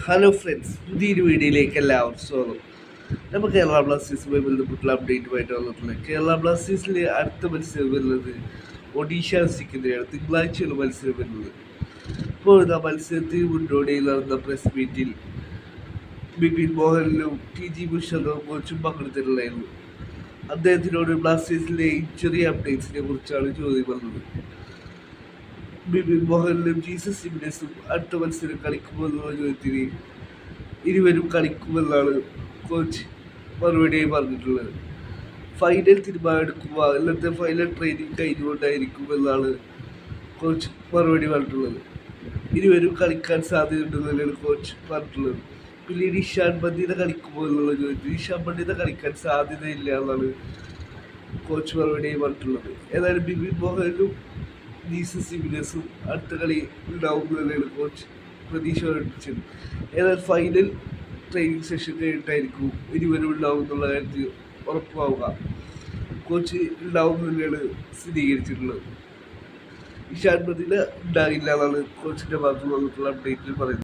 Hello friends, പുതിയൊരു വീഡിയോയിലേക്ക് എല്ലാവർക്കും സ്വാഗതം. നമ്മൾ കേരള ബ്ലാസ്റ്റേഴ്സുമായി ബന്ധപ്പെട്ടുള്ള അപ്ഡേറ്റുമായിട്ട് വന്നിട്ടുള്ളത്. കേരള ബ്ലാസ്റ്റേഴ്സിലെ അടുത്ത മത്സരം വരുന്നത് ഒഡീഷ സിക്കിനെയാണ്. തിങ്കളാഴ്ചയുള്ള മത്സരം വരുന്നത്. ഇപ്പോൾ ആ മത്സരത്തിന് മുന്നോടിയിൽ നടന്ന പ്രസ് മീറ്റിൽ ബിപിൻ മോഹനും TG മുഷറഫും കോച്ചും പങ്കെടുത്തിട്ടുണ്ടായിരുന്നു. അദ്ദേഹത്തിനോട് ബ്ലാസ്റ്റേഴ്സിലെ ഇഞ്ചുറി അപ്ഡേറ്റ്സിനെ കുറിച്ചാണ് ചോദ്യം വന്നത്. ബിപിൻ മോഹനും ജീസസ് സിമിനസും അടുത്ത മത്സരം കളിക്കുമോ എന്നുള്ള ചോദ്യത്തിന് ഇരുവരും കളിക്കുമെന്നാണ് കോച്ച് മറുപടിയായി പറഞ്ഞിട്ടുള്ളത്. ഫൈനൽ തീരുമാനമെടുക്കുക, ഇന്നത്തെ ഫൈനൽ ട്രെയിനിങ് കഴിഞ്ഞുകൊണ്ടായിരിക്കുമെന്നാണ് കോച്ച് മറുപടി പറഞ്ഞിട്ടുള്ളത്. ഇരുവരും കളിക്കാൻ സാധ്യതയുണ്ടെന്നാണ് കോച്ച് പറഞ്ഞിട്ടുള്ളത്. പിന്നീട് ഇഷാൻ പണ്ഡിത കളിക്കുമോ എന്നുള്ള ചോദ്യത്തിന് ഇഷാൻ പണ്ഡിത കളിക്കാൻ സാധ്യതയില്ല എന്നാണ് കോച്ച് മറുപടിയായി പറഞ്ഞിട്ടുള്ളത്. ഏതായാലും ബിപിൻ മോഹനും ജീസസ് സിമിനസും അടുത്ത കളി ഉണ്ടാവുന്നതാണ് കോച്ച് പ്രതീക്ഷ പ്രകടിപ്പിച്ചത്. എന്നാൽ ഫൈനൽ ട്രെയിനിങ് സെഷൻ കഴിഞ്ഞിട്ടായിരിക്കും ഇരുവരും ഉണ്ടാവും എന്നുള്ള കാര്യത്തിൽ ഉറപ്പാവുക. കോച്ച് ഉണ്ടാവുന്നതിനാണ് സ്ഥിരീകരിച്ചിട്ടുള്ളത്. ഇഷാൻ പണ്ഡിത ഉണ്ടാകില്ല എന്നാണ് കോച്ചിൻ്റെ ഭാഗത്ത് വന്നിട്ടുള്ള അപ്ഡേറ്റിൽ പറയുന്നത്.